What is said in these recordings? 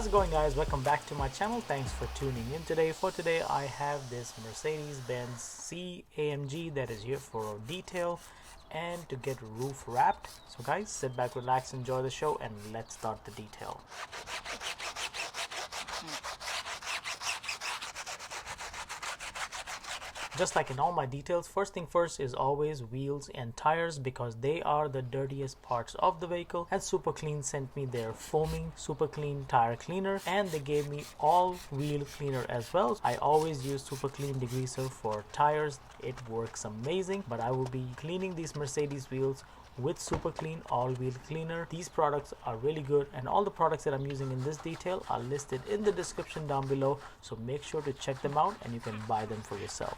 How's it going, guys? Welcome back to my channel. Thanks for tuning in today. For today I have this Mercedes Benz AMG that is here for detail and to get roof wrapped. So guys, sit back, relax, enjoy the show, and let's start the detail. Just like in all my details, first thing first is always wheels and tires, because they are the dirtiest parts of the vehicle, and Super Clean sent me their foaming Super Clean tire cleaner, and they gave me all wheel cleaner as well. I always use Super Clean degreaser for tires. It works amazing, but I will be cleaning these Mercedes wheels with Super Clean all wheel cleaner. These products are really good, and all the products that I'm using in this detail are listed in the description down below, so make sure to check them out and you can buy them for yourself.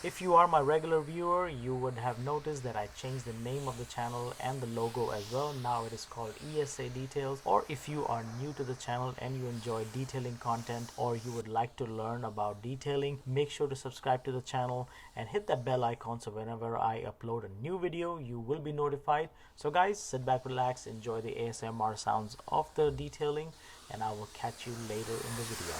If you are my regular viewer, you would have noticed that I changed the name of the channel and the logo as well. Now it is called E.S.A Details. Or if you are new to the channel and you enjoy detailing content, or you would like to learn about detailing, make sure to subscribe to the channel and hit that bell icon so whenever I upload a new video, you will be notified. So guys, sit back, relax, enjoy the ASMR sounds of the detailing, and I will catch you later in the video.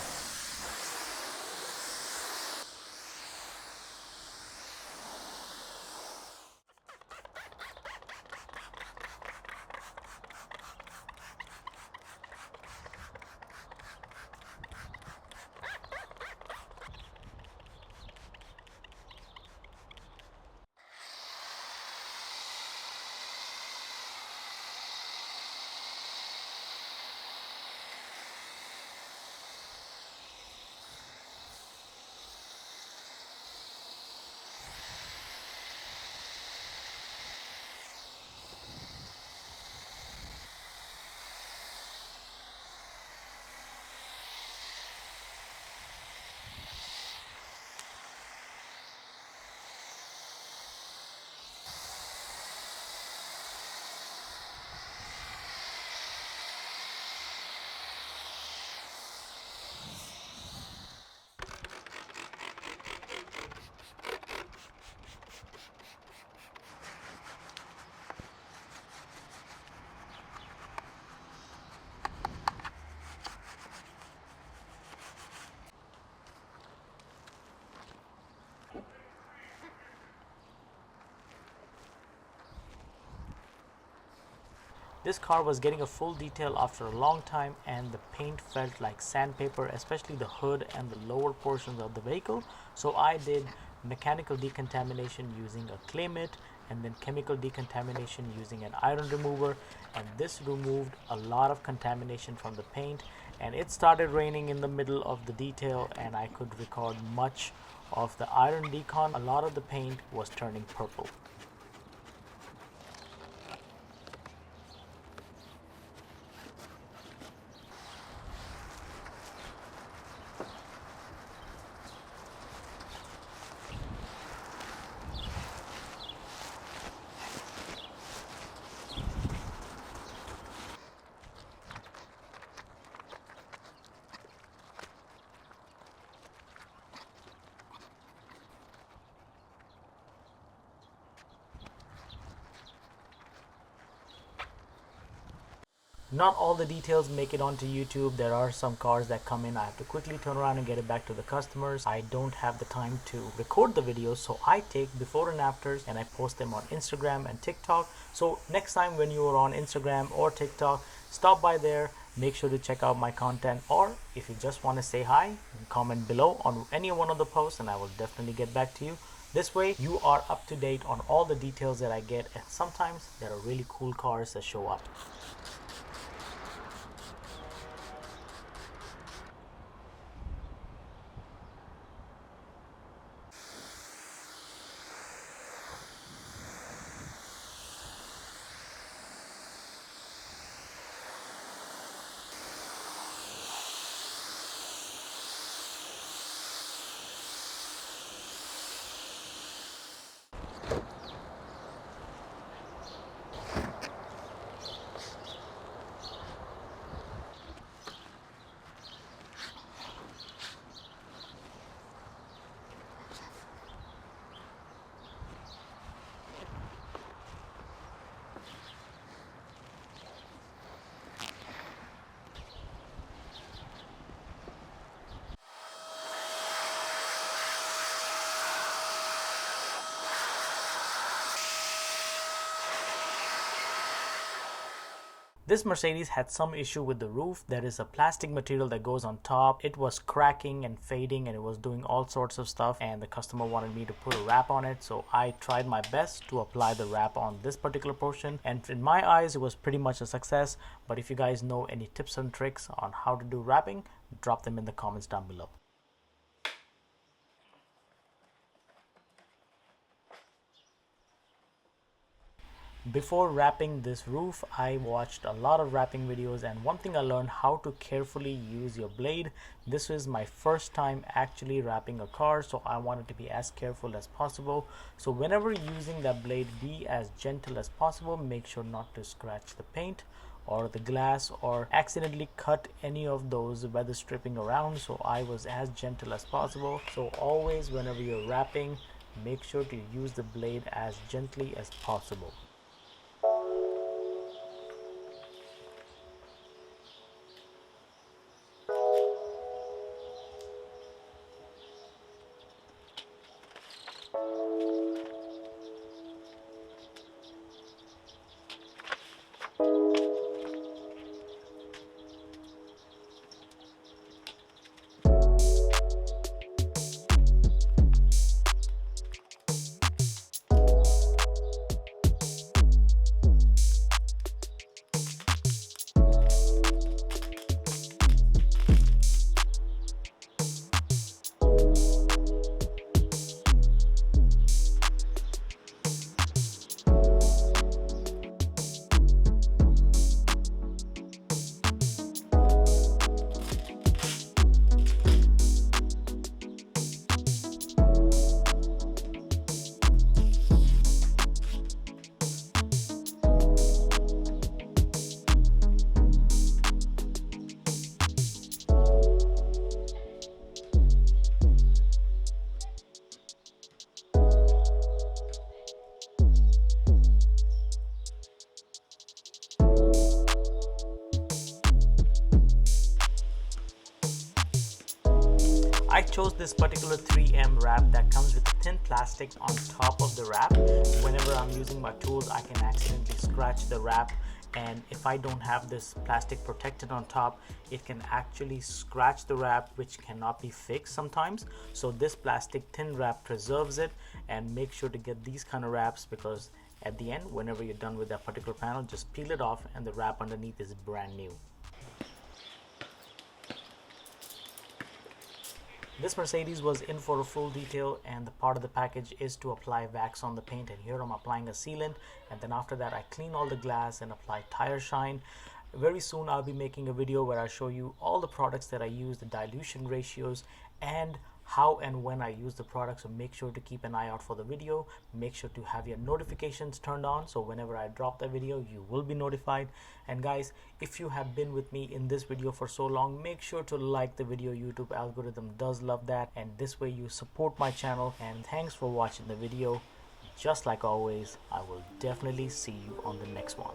This car was getting a full detail after a long time, and the paint felt like sandpaper, especially the hood and the lower portions of the vehicle. So I did mechanical decontamination using a clay mitt, and then chemical decontamination using an iron remover, and this removed a lot of contamination from the paint. And it started raining in the middle of the detail, and I could record much of the iron decon. A lot of the paint was turning purple. Not all the details make it onto YouTube. There are some cars that come in, I have to quickly turn around and get it back to the customers. I don't have the time to record the videos, so I take before and afters and I post them on Instagram and TikTok. So next time when you are on Instagram or TikTok, stop by there, make sure to check out my content, or if you just want to say hi, comment below on any one of the posts and I will definitely get back to you. This way you are up to date on all the details that I get, and sometimes there are really cool cars that show up. This Mercedes had some issue with the roof. There is a plastic material that goes on top. It was cracking and fading and it was doing all sorts of stuff, and the customer wanted me to put a wrap on it, so I tried my best to apply the wrap on this particular portion, and in my eyes it was pretty much a success. But if you guys know any tips and tricks on how to do wrapping, drop them in the comments down below. Before wrapping this roof, I watched a lot of wrapping videos, and one thing I learned, how to carefully use your blade. This was my first time actually wrapping a car, so I wanted to be as careful as possible. So whenever using that blade, be as gentle as possible. Make sure not to scratch the paint or the glass or accidentally cut any of those weather stripping around. So I was as gentle as possible. So always whenever you're wrapping, make sure to use the blade as gently as possible. I chose this particular 3M wrap that comes with thin plastic on top of the wrap. Whenever I'm using my tools, I can accidentally scratch the wrap, and if I don't have this plastic protected on top, it can actually scratch the wrap, which cannot be fixed sometimes. So this plastic thin wrap preserves it, and make sure to get these kind of wraps, because at the end, whenever you're done with that particular panel, just peel it off and the wrap underneath is brand new. This Mercedes was in for a full detail, and the part of the package is to apply wax on the paint, and here I'm applying a sealant, and then after that I clean all the glass and apply tire shine. Very soon I'll be making a video where I show you all the products that I use, the dilution ratios, and how and when I use the product. So make sure to keep an eye out for the video. Make sure to have your notifications turned on, so whenever I drop the video you will be notified. And guys, if you have been with me in this video for so long, make sure to like the video. YouTube algorithm does love that, and this way you support my channel. And thanks for watching the video. Just like always, I will definitely see you on the next one.